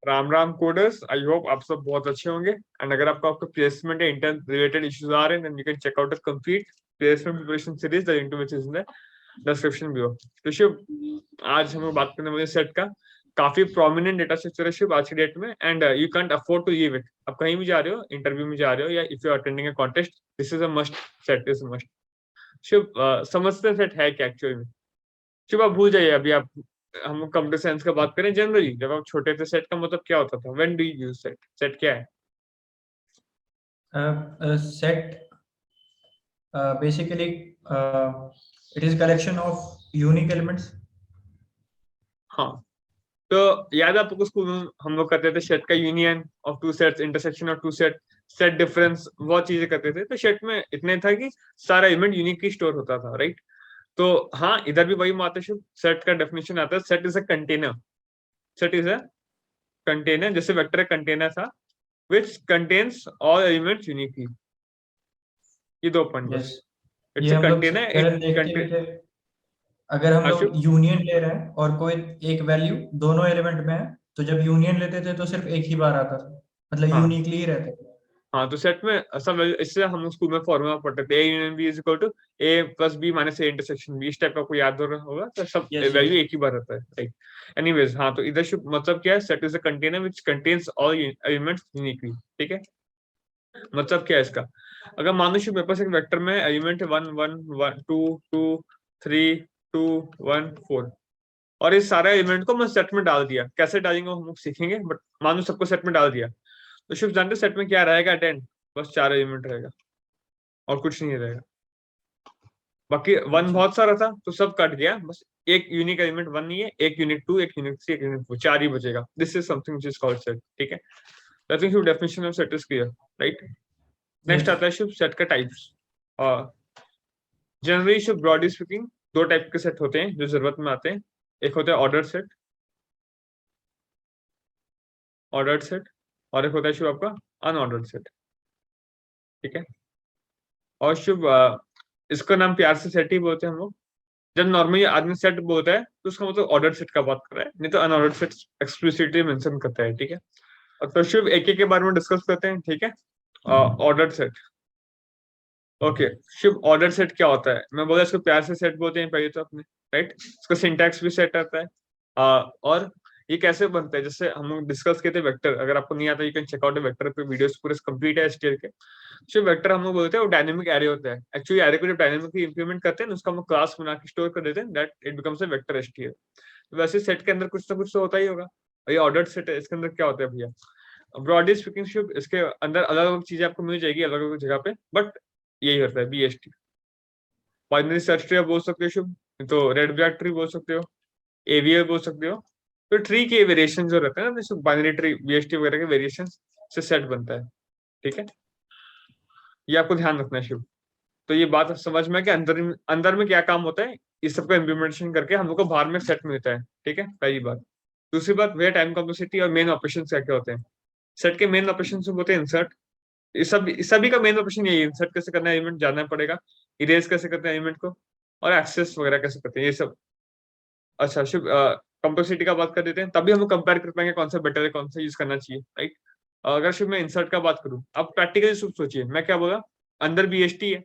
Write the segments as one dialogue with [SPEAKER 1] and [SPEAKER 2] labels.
[SPEAKER 1] Ram Ram coders, I hope आप सब बहुत अच्छे होंगे। एंड अगर आपका प्लेसमेंट या इंटर्न रिलेटेड इश्यूज आ रहे हैं, then you can check out a complete placement preparation series, the link to which is in the description below. तो शिव, आज हम लोग बात करने वाले सेट का। काफी प्रोमिनेंट डेटा स्ट्रक्चर है शिव आज की डेट में, and you can't afford to leave it. आप कहीं भी जा रहे हो, इंटरव्यू में जा रहे हो, या if you are attending a contest, this is a must. Set is must. Shiv, समझते सेट है क्या एक्चुअली में? शिव, आप भूल जाइए अभी। आप हम कंप्यूटर साइंस का बात करें जनरली, जब आप छोटे थे, सेट का मतलब क्या होता था? When do you use set? Set क्या है?
[SPEAKER 2] Set basically it is collection of unique elements.
[SPEAKER 1] हाँ, तो याद है आपको स्कूल में हम लोग करते थे सेट का union of two sets, intersection of two set, set difference, बहुत चीजें करते थे। तो सेट में इतने था कि सारा एलिमेंट यूनिकली स्टोर होता था, राइट? तो हाँ, इधर भी वही बात है। सेट का डेफिनेशन आता है, set is a container. Set is a container, जैसे वेक्टर कंटेनर था, which contains all elements uniquely. ये दो पॉइंट
[SPEAKER 2] Yes,
[SPEAKER 1] बस।
[SPEAKER 2] ये
[SPEAKER 1] इट्स अ
[SPEAKER 2] हम लोग
[SPEAKER 1] कंटेनर,
[SPEAKER 2] पहले
[SPEAKER 1] इट
[SPEAKER 2] देखते भी
[SPEAKER 1] कंटेन।
[SPEAKER 2] थे। अगर हम लोग
[SPEAKER 1] अशुभ,
[SPEAKER 2] यूनियन ले रहे हैं और कोई एक वैल्यू दोनों एलिमेंट में है, तो जब यूनियन लेते थे तो सिर्फ एक ही बार आता था, मतलब
[SPEAKER 1] हाँ
[SPEAKER 2] यूनिकली ही रहता था।
[SPEAKER 1] हाँ, तो सेट में सब, इससे हम स्कूल में फॉर्मूला पढ़ते थे, A union B is equal to A plus B minus A intersection B. इस टाइप का कोई याद हो रहा होगा, तो सब
[SPEAKER 2] यस
[SPEAKER 1] वैल्यू
[SPEAKER 2] यस।
[SPEAKER 1] एक ही बार रहता है, राइट? एनीवेज, हाँ, तो इधर शुभ मतलब क्या है? Set is a container which contains all elements uniquely. ठीक है, मतलब क्या है इसका? अगर मान लो शुभ मेरे पास एक वेक्टर में एलिमेंट 1 1 1 2 2 3 2 1 4, और इस सारे एलिमेंट को मैं सेट में डाल दिया। कैसे डालेंगे वो हम लोग सीखेंगे, बट मान लो सबको सेट में डाल दिया, तो शुभ जानते सेट में क्या रहेगा? एट, बस 4 एलिमेंट रहेगा और कुछ नहीं रहेगा। बाकी वन
[SPEAKER 2] अच्छा
[SPEAKER 1] बहुत सारा था तो सब कट गया, बस एक यूनिक एलिमेंट वन नहीं है, एक यूनिक टू, एक यूनिक थ्री, एक यूनिक फोर, चार ही बचेगा। This is something which is called set. ठीक है, I think your definition of set is clear, right? Next
[SPEAKER 2] yes.
[SPEAKER 1] आता है शुभ सेट का टाइप्स। और जनरली शुभ, ब्रॉडली स्पीकिंग, दो टाइप के सेट होते हैं जो जरूरत में आते हैं। एक होता है ऑर्डर सेट, ऑर्डर्ड सेट, और एक होता है शुभ आपका अनऑर्डर्ड सेट। ठीक है, और शुभ इसका नाम प्यार से सेट ही बोलते हैं हम लोग। जब नॉर्मली आदमी सेट बोलता है तो उसका मतलब ऑर्डर सेट का बात कर रहा है, नहीं तो अनऑर्डर सेट एक्सप्लिसिटली मेंशन करता है। ठीक है, और तो शिव एक एक के बारे में डिस्कस करते हैं। ठीक है, order set. Okay Shiv, order set क्या होता है? मैं बोला इसको प्यार से सेट बोलते हैं पहले तो अपने, राइट? इसका सिंटैक्स भी सेट आता है। और ये कैसे बनता है, जैसे हम लोग डिस्कस किए थे वेक्टर। अगर आपको नहीं आता, you can check out vector पे वीडियोस पूरे कंप्लीट है एचटीएल के। जो वेक्टर हम लोग बोलते हैं वो डायनेमिक एरे होता है। एक्चुअली एरे को जब डायनेमिकली इंप्लीमेंट करते हैं, उसका हम क्लास बना के स्टोर कर देते हैं, that it becomes a vector एचटीएल। तो वैसे सेट के अंदर कुछ ना कुछ तो होता ही होगा। और ये ऑर्डर्ड सेट है, इसके अंदर क्या होता है भैया? ब्रॉडली स्पीकिंग शिप, इसके अंदर अलग अलग चीजें आपको मिल जाएगी अलग अलग जगह पे, बट यही होता है बीएसटी। बाइनरी सर्च ट्री आप बोल सकते हो शुभ, तो रेड ब्लैक ट्री बोल सकते हो, एवीएल बोल सकते हो। तो ट्री के वेरिएशन जो रहते हैं ना, बाइनरी ट्री बीएसटी वगैरह के वेरिएशन से सेट बनता है। ठीक है, ये आपको ध्यान रखना है शुभ। तो ये बात समझ में कि अंदर अंदर में क्या काम होता है, इस सबका इम्प्लीमेंटेशन करके हम लोग को बाहर में सेट मिलता है। ठीक है, पहली बात। दूसरी बात, वे टाइम कॉम्प्लेक्सिटी और मेन ऑपरेशन क्या क्या होते हैं। सेट के मेन ऑपरेशन होते हैं इंसर्ट। सभी का मेन ऑपरेशन यही है, इंसर्ट कैसे करना है एलिमेंट जानना पड़ेगा, इरेज कैसे करते हैं एलिमेंट को, और एक्सेस वगैरह कैसे करते हैं, ये सब। अच्छा शिव, कॉम्प्लेक्सिटी का बात कर देते हैं, तभी हम कंपेयर कर पाएंगे कौन सा बेटर है, कौन सा यूज करना चाहिए, राइट? अगर शिव मैं इंसर्ट का बात करूं, अब प्रैक्टिकली सोचिए मैं क्या बोला। अंदर बीएसटी है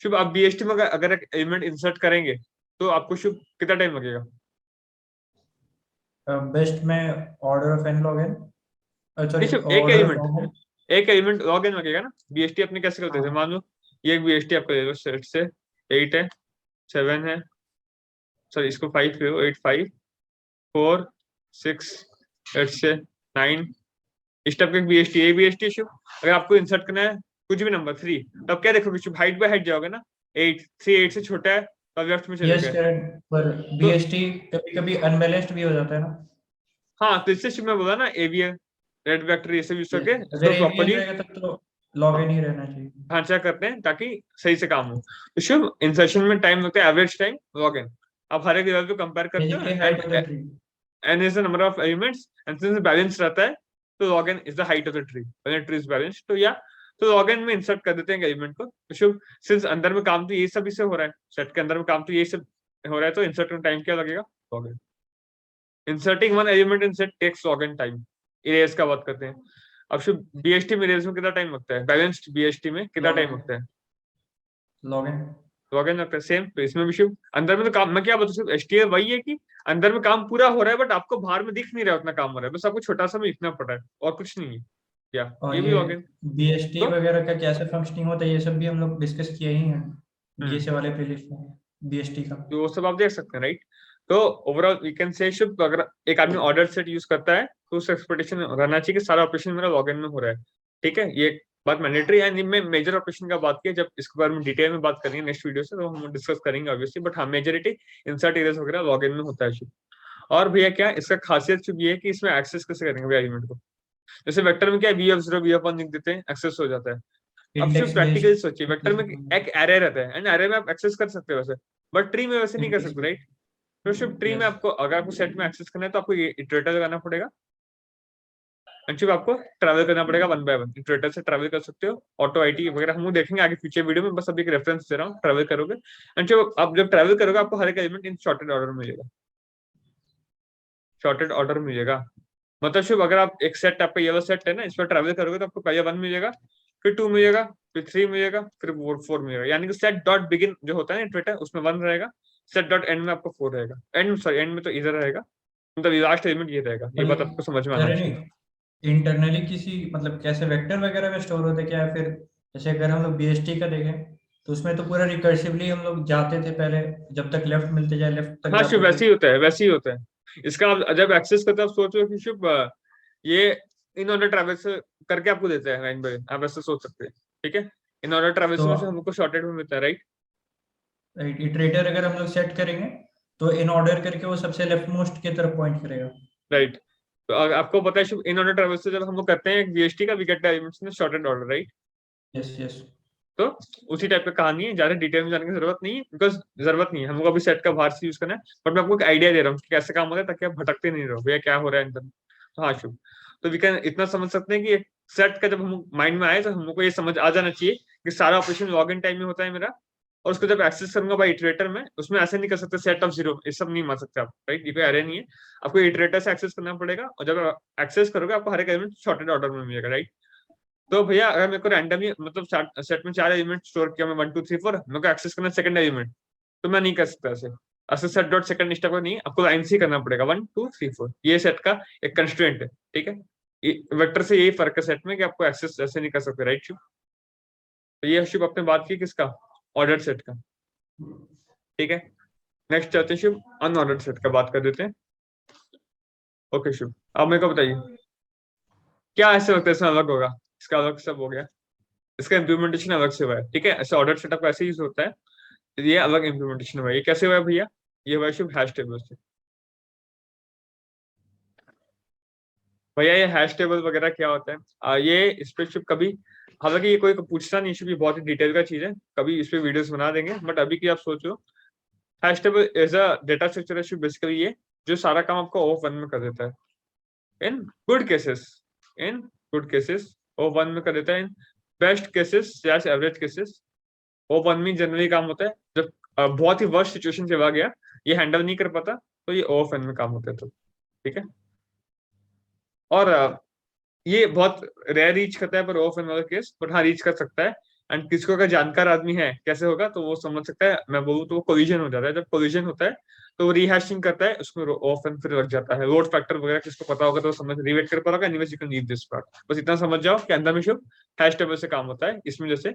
[SPEAKER 1] शुभ, आप बीएसटी में अगर एक एलिमेंट इंसर्ट करेंगे तो आपको शुभ कितना टाइम लगेगा?
[SPEAKER 2] बेस्ट में order of n log n,
[SPEAKER 1] नहीं
[SPEAKER 2] sorry
[SPEAKER 1] Shubh,
[SPEAKER 2] order of log n.
[SPEAKER 1] एक एलिमेंट लॉग इन लगेगा ना। बीएसटी अपने कैसे करते थे,
[SPEAKER 2] हाँ।
[SPEAKER 1] मान लो ये एक बीएसटी आपका ले लो सेट से, 8 है, 7 है, सॉरी इसको 5 ले लो, 8 5 4 6 8 से 9। इस टाइप का बीएसटी, ए बीएसटी शुभ। अगर आपको इंसर्ट करना है कुछ भी नंबर 3, तो आप क्या देखोगे शुभ? हाइट बाय हाइट जाओगे ना। 8 3 8 से छोटा है तो लेफ्ट में चले
[SPEAKER 2] यस
[SPEAKER 1] गए।
[SPEAKER 2] करेक्ट, पर
[SPEAKER 1] तो
[SPEAKER 2] बीएसटी कभी कभी अनबैलेंस्ड भी हो जाता है ना।
[SPEAKER 1] हाँ, तो इससे शुभ मैं बोला ना, एवीएल, रेड वेक्टर, ये सब यूज
[SPEAKER 2] Yes,
[SPEAKER 1] करके
[SPEAKER 2] अगर
[SPEAKER 1] इसको
[SPEAKER 2] एवीएन
[SPEAKER 1] प्रॉपरली
[SPEAKER 2] रहेगा तब तो लॉग इन ही रहना चाहिए।
[SPEAKER 1] ढांचा करते हैं ताकि सही से काम हो। तो शुभ, इंसर्शन में टाइम लगता है एवरेज टाइम लॉग इन। आप हर एक लेवल पे कंपेयर करते हो,
[SPEAKER 2] basically height
[SPEAKER 1] and
[SPEAKER 2] of the tree.
[SPEAKER 1] N is the number of elements, and since balance रहता है, तो log n is the height of the tree when the tree is balanced. तो या तो लॉग इन में इंसर्ट कर देते हैं एलिमेंट को। तो शुभ, सिंस अंदर में काम तो ये सब इससे हो रहा है, सेट के अंदर में काम तो ये सब हो रहा है, तो इंसर्ट में टाइम क्या लगेगा? Log n. Inserting one element in set takes log n time. Erase का बात करते हैं। अब शुभ बीएसटी में इरेज में कितना टाइम लगता है? बैलेंस्ड बीएसटी में कितना टाइम लगता है?
[SPEAKER 2] लॉगिन
[SPEAKER 1] लॉगिन लगता है सेम। तो इसमें भी शुभ अंदर में तो काम, मैं क्या बताऊँ, सिर्फ एचटीएल वही है कि अंदर में काम पूरा हो रहा है बट आपको बाहर में दिख नहीं रहा उतना काम हो रहा है, बस आपको छोटा सा में लिखना पड़ रहा है और कुछ नहीं है। या
[SPEAKER 2] और
[SPEAKER 1] ये भी
[SPEAKER 2] ये
[SPEAKER 1] लॉगिन।
[SPEAKER 2] बीएसटी
[SPEAKER 1] तो
[SPEAKER 2] वगैरह का कैसे फंक्शनिंग होता है ये सब भी हम लोग डिस्कस किए ही हैं
[SPEAKER 1] हम्म,
[SPEAKER 2] बीएसए वाले प्लेलिस्ट में बीएसटी का।
[SPEAKER 1] तो वो सब आप देख सकते हैं, राइट। तो ओवरऑल वी कैन से शुभ, अगर एक आदमी ऑर्डर सेट यूज करता है तो उसका एक्सपेक्टेशन रहना चाहिए कि सारा ऑपरेशन मेरा लॉगिन में हो रहा है। ठीक है, ये बात मैंडेटरी है। एंड में मेजर ऑपरेशन का बात किया, जब इसके बारे में डिटेल में बात करेंगे नेक्स्ट वीडियो से तो हम डिस्कस करेंगे ऑब्वियसली, बट हाँ मेजोरिटी इंसर्ट इरेज वगैरह लॉगिन में होता है शुभ। और भैया क्या इसका खासियत शुभ ये है कि इसमें एक्सेस कैसे करेंगे भैया एलिमेंट को। जैसे वेक्टर में क्या वी ऑफ 0 वी ऑफ 1 लिख देते हैं, एक्सेस हो जाता है। अब सिर्फ
[SPEAKER 2] इंडेक्स
[SPEAKER 1] प्रैक्टिकली सोचिए, वेक्टर में
[SPEAKER 2] बेस्ड।
[SPEAKER 1] एक एरे रहता है एंड एरे में आप एक्सेस कर सकते हो वैसे, बट ट्री में वैसे नहीं कर सकते, राइट। तो सिर्फ ट्री में
[SPEAKER 2] यस
[SPEAKER 1] आपको, अगर आपको सेट में एक्सेस करना है तो आपको ये इटरेटर लगाना पड़ेगा। एक्चुअली आपको ट्रैवल करना पड़ेगा वन बाय वन, इटरेटर से ट्रैवल कर सकते हो। ऑटो आईटी वगैरह हम लोग देखेंगे आगे फ्यूचर वीडियो में, बस अभी एक रेफरेंस दे रहा हूँ। ट्रैवल करोगे एंड जब आप जब ट्रैवल करोगे आपको हर एक एलिमेंट इन शॉर्टेड ऑर्डर मिलेगा, शॉर्टेड ऑर्डर मिलेगा। मतलब शुभ अगर आप एक सेट, आपका ये वाला सेट है ना, इस पर ट्रैवल करोगे तो आपको पहले 1 मिलेगा, फिर 2 मिलेगा, फिर 3 मिलेगा, फिर 4 मिलेगा। यानी कि सेट डॉट बिगिन जो होता है ट्विटर उसमें 1 रहेगा, सेट डॉट एंड में आपको 4 रहेगा। एंड सॉरी एंड में तो इधर रहेगा, मतलब लास्ट एलिमेंट ये रहेगा। ये
[SPEAKER 2] और
[SPEAKER 1] बात आपको समझ में आना चाहिए।
[SPEAKER 2] इंटरनली किसी मतलब कैसे वेक्टर वगैरह में स्टोर होते क्या है फिर? जैसे अगर हम लोग बीएसटी का देखें तो उसमें तो पूरा रिकर्सिवली हम लोग जाते थे पहले, जब तक लेफ्ट मिलते जाए लेफ्ट तक
[SPEAKER 1] हाँ शुभ
[SPEAKER 2] जाते थे।
[SPEAKER 1] वैसे ही होता है, वैसे ही होता है। इसका आप जब एक्सेस करते हो आप सोचो कि शुभ ये इन ऑर्डर ट्रैवल्स करके आपको देता है लाइन बाय, आप ऐसे सोच सकते हैं। ठीक है, इन ऑर्डर ट्रैवल्स
[SPEAKER 2] तो
[SPEAKER 1] में से हमको शॉर्टेड में मिलता है, राइट।
[SPEAKER 2] इटरेटर अगर हम लोग सेट करेंगे तो इन ऑर्डर करके वो सबसे लेफ्ट मोस्ट की तरफ पॉइंट करेगा।
[SPEAKER 1] राइट। तो आपको पता है शुभ इन ऑर्डर ट्रैवल्स से जब हम लोग करते हैं बीएसटी का, we get the elements in sorted order, right.
[SPEAKER 2] Yes yes.
[SPEAKER 1] तो उसी टाइप की कहानी है, ज्यादा डिटेल में जाने की जरूरत नहीं है, बिकॉज जरूरत नहीं है हमको अभी सेट का बाहर से यूज करना है। बट मैं आपको एक आइडिया दे रहा हूँ कि कैसे काम होता है ताकि आप भटकते नहीं रहो भैया क्या हो रहा है अंदर। तो हाँ शुभ, तो वी कैन इतना समझ सकते हैं कि एक सेट का जब हम माइंड में आए तो हमको ये समझ आ जाना चाहिए कि सारा ऑपरेशन लॉग इन टाइम में होता है मेरा, और उसको जब एक्सेस करूंगा बाई इटरेटर में, उसमें ऐसे नहीं कर सकते सेट ऑफ 0 ये सब नहीं मान सकते आप, राइट। ये कोई एरे नहीं है, आपको इटरेटर से एक्सेस करना पड़ेगा और जब एक्सेस करोगे आपको हर एक एलिमेंट शॉर्टेड ऑर्डर में मिलेगा, राइट। तो भैया अगर मेरे को रैंडमली मतलब सेट में 4 एलिमेंट स्टोर किया मैं 1 2 3 4, मेरे को एक्सेस करना सेकंड एलिमेंट, तो मैं नहीं कर सकता ऐसे। ऐसे सेट डॉट सेकंड स्टेप नहीं, आपको लाइन से करना पड़ेगा 1 2 3 4। ये सेट का एक कंस्ट्रेंट है, ठीक है। वेक्टर से यही फर्क है सेट में कि आपको एक्सेस ऐसे नहीं कर सकते, राइट शुभ। तो ये शुभ आपने बात की किसका, ऑर्डर सेट का, ठीक है। नेक्स्ट चलते हैं शुभ अनऑर्डर्ड सेट का बात कर देते हैं। ओके शुभ, अब मेरे को बताइए क्या ऐसे लगता है इसमें अलग होगा, इसका अलग सब हो गया, इसका इम्प्लीमेंटेशन अलग से हुआ है, ठीक है। ऐसे ऑर्डर सेटअप ऐसे यूज होता है, ये अलग इम्प्लीमेंटेशन हुआ है। ये कैसे हुआ है भैया, ये हुआ है शुभ हैश टेबल से। भैया ये हैश टेबल वगैरह क्या होता है, ये इस पे शुभ कभी, हालांकि ये कोई पूछता नहीं शुभ, ये बहुत ही डिटेल का चीज है, कभी इस पे वीडियोस बना देंगे, बट अभी की आप सोचो hash table as a data structure है शुभ, बेसिकली ये जो सारा काम आपको ऑफ वन में कर देता है in good cases, in good cases of one में कर देता है। इन बेस्ट केसेस या एवरेज केसेस ओ वन में जनरली काम होता है। जब बहुत ही वर्स्ट सिचुएशन से आ गया, ये हैंडल नहीं कर पाता, तो ये ओ एन में काम होता है, तो ठीक है। और ये बहुत रेयर रीच करता है पर ओ एन वाला केस, बट हाँ रीच कर सकता है। एंड किसको अगर जानकार आदमी है कैसे होगा तो वो समझ सकता है। मैं बोलूँ तो वो कोलिजन हो जाता है, जब कोलिजन होता है तो वो रिहैशिंग करता है, उसमें ऑफ एन फिर लग जाता है। लोड फैक्टर वगैरह किसको पता होगा तो समझ रिवेट कर पाएगा। Anyways you can leave this part, बस इतना समझ जाओ कि अंदर में शुभ हैश टेबल से काम होता है, इसमें जैसे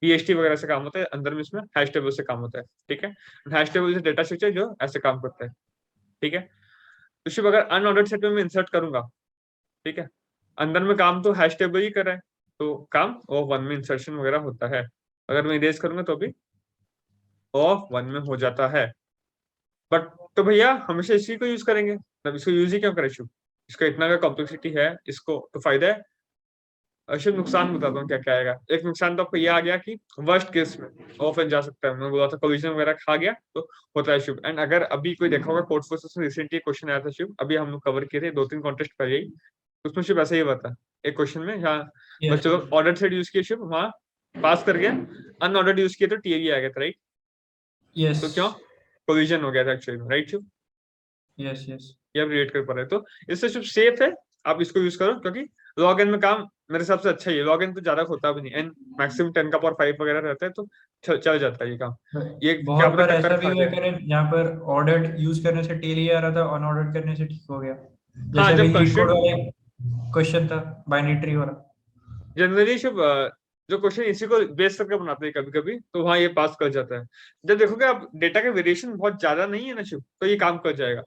[SPEAKER 1] पीएचटी वगैरह से काम होता है, अंदर में इसमें हैश टेबल से काम होता है, ठीक है। हैश टेबल से डेटा स्ट्रक्चर जो ऐसे काम करता है, ठीक है। तो शुभ अगर अनऑर्डर्ड सेट में मैं इंसर्ट करूंगा, ठीक है, अंदर में काम तो हैश टेबल ही कर रहा है, तो काम ऑफ वन में इंसर्शन वगैरह होता है। अगर मैं इरेज करूंगा तो भी ऑफ वन में हो जाता है। बट तो भैया हमेशा इसी को यूज करेंगे, तब इसको यूज ही क्यों करें शुभ, इसका इतना का कॉम्प्लेक्सिटी है, इसको तो फायदा है। अशुभ नुकसान बताता हूँ क्या क्या आएगा। एक नुकसान तो आपको ये आ गया कि वर्स्ट केस में ऑफन जा सकता है, मैं बोला था कोलिजन वगैरह खा गया तो होता है शुभ। एंड अगर अभी कोई देखा होगा कोर्ट फोर्सेस में रिसेंटली क्वेश्चन आया था शुभ, अभी हम लोग कवर किए थे 2 3 कॉन्टेस्ट पहले ही, उसमें शुभ ऐसा ही हुआ था एक क्वेश्चन में, यहाँ बस
[SPEAKER 2] यस
[SPEAKER 1] चलो ऑर्डर सेट यूज किए शुभ, वहाँ पास कर गया, अनऑर्डर्ड यूज किए तो टीएवी आ गया था, राइट।
[SPEAKER 2] यस।
[SPEAKER 1] तो क्यों कोलिजन हो गया था एक्चुअली में, राइट शुभ।
[SPEAKER 2] यस यस
[SPEAKER 1] ये आप रिलेट कर पा रहे हैं, तो इससे शुभ सेफ है, आप इसको यूज करो, क्योंकि लॉग इन में काम मेरे हिसाब से अच्छा ही है। लॉग इन तो ज्यादा होता भी नहीं, एंड मैक्सिमम 10 का पावर 5 वगैरह रहता है, तो चल जाता है ये काम। ये क्या
[SPEAKER 2] बहुत
[SPEAKER 1] पता
[SPEAKER 2] बार
[SPEAKER 1] टक्कर
[SPEAKER 2] ऐसा भी
[SPEAKER 1] खा
[SPEAKER 2] हुआ
[SPEAKER 1] जाए।
[SPEAKER 2] करें जहाँ पर ऑर्डर्ड यूज करने से टेली आ रहा था, अनऑर्डर्ड करने से ठीक हो गया,
[SPEAKER 1] हाँ,
[SPEAKER 2] जैसे अभी
[SPEAKER 1] जब
[SPEAKER 2] लीड कोड
[SPEAKER 1] कंस्ट्रेंट
[SPEAKER 2] वाले क्वेश्चन था, बाइनरी ट्री वाला।
[SPEAKER 1] जनरली शुभ जो क्वेश्चन इसी को बेस करके बनाते हैं कभी कभी, तो वहाँ ये पास कर जाता है। जब देखोगे आप डेटा के वेरिएशन बहुत ज्यादा नहीं है ना शुभ, तो ये काम कर जाएगा।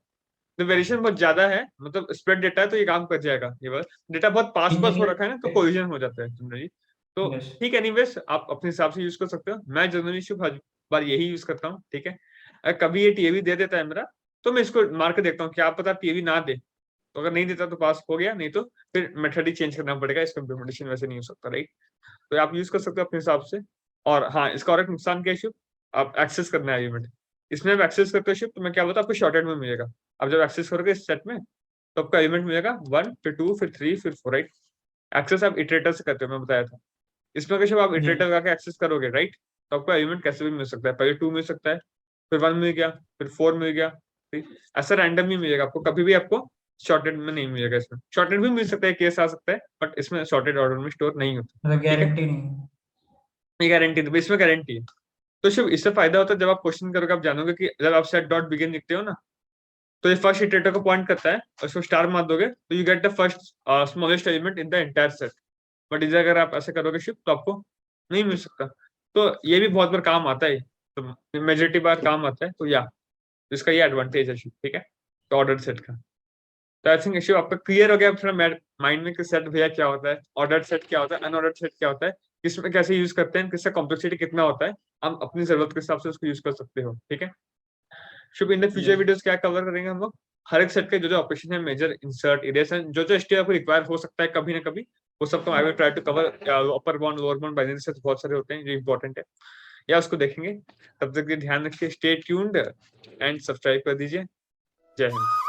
[SPEAKER 1] तो वेरिएशन बहुत ज्यादा है, मतलब स्प्रेड डेटा है, तो ये काम कर जाएगा। ये बस डेटा बहुत पास पास हो रखा है ना, तो
[SPEAKER 2] इंजीनियर।
[SPEAKER 1] कोलिजन हो जाता है जनरली। तो
[SPEAKER 2] यस
[SPEAKER 1] ठीक है, एनीवेज आप अपने हिसाब से यूज कर सकते हो। मैं जनरली शुभ हर बार यही यूज करता हूँ, ठीक है। अगर कभी ये टीएवी दे देता है मेरा, तो मैं इसको मार के देखता हूँ, क्या पता टीएवी ना दे, तो अगर नहीं देता तो पास हो गया, नहीं तो फिर मेथड ही चेंज करना पड़ेगा, इसका इम्प्लीमेंटेशन वैसे नहीं हो सकता, राइट। तो आप यूज कर सकते हो अपने हिसाब से। और हाँ, इसका और एक नुकसान क्या है शिव, आप एक्सेस करना है इवेंट, इसमें आप एक्सेस करते हो शिव, तो मैं क्या बताऊँ आपको शॉर्टेड में मिलेगा। आप जब एक्सेस करोगे इस सेट में, तो आपका इवेंट मिलेगा 1 फिर 2 फिर 3 फिर 4, राइट। एक्सेस आप इटरेटर से करते हो, मैं बताया था। इसमें अगर शिव आप इटरेटर
[SPEAKER 2] यस
[SPEAKER 1] लगा के एक्सेस करोगे, राइट, तो आपका इवेंट कैसे भी मिल सकता है। पहले 2 मिल सकता है, फिर 1 मिल गया, फिर 4 मिल गया, ठीक? ऐसा रैंडम ही मिलेगा आपको, कभी भी आपको शॉर्टेड में नहीं मिलेगा। इसमें शॉर्टेड भी मिल सकता है, केस आ सकता है, बट इसमें शॉर्टेड ऑर्डर में स्टोर नहीं होता,
[SPEAKER 2] मतलब
[SPEAKER 1] ठीक है।
[SPEAKER 2] गारंटी नहीं है।
[SPEAKER 1] ये गारंटी, तो इसमें गारंटी है। तो शिव इससे फायदा होता है, जब आप क्वेश्चन करोगे आप जानोगे कि जब आप सेट डॉट बिगिन लिखते हो ना, तो ये फर्स्ट इटरेटर को पॉइंट करता है, और उसको स्टार मार दोगे तो you get the first smallest element in the entire set. But इधर अगर आप ऐसे करोगे शिव, तो आपको नहीं मिल सकता। तो ये भी बहुत बार काम आता है, तो मेजोरिटी बार काम आता है, तो या इसका ये एडवांटेज है शिव, ठीक है, तो ऑर्डर सेट का। तो आई थिंक शिव आपका क्लियर हो गया थोड़ा माइंड में कि सेट भैया क्या होता है, ऑर्डर सेट क्या होता है, अनऑर्डर सेट क्या होता है, किसमें कैसे यूज करते हैं, किसका कॉम्प्लेक्सिटी कितना होता है। हम अपनी जरूरत के हिसाब से उसको यूज कर सकते हो, ठीक है। Shubh in the future
[SPEAKER 2] yes
[SPEAKER 1] videos क्या कवर करेंगे हम लोग, हर एक सेट के जो जो ऑपरेशन है, मेजर, इंसर्ट, इरेशन, जो जो स्टेप आपको रिक्वायर हो सकता है कभी ना कभी, वो सब तो I will try to cover. Upper bound, lower bound, binary sets बहुत सारे होते हैं जो इंपॉर्टेंट है, या उसको देखेंगे। तब तक के ध्यान रखिए, स्टे ट्यून्ड एंड सब्सक्राइब कर दीजिए। जय हिंद।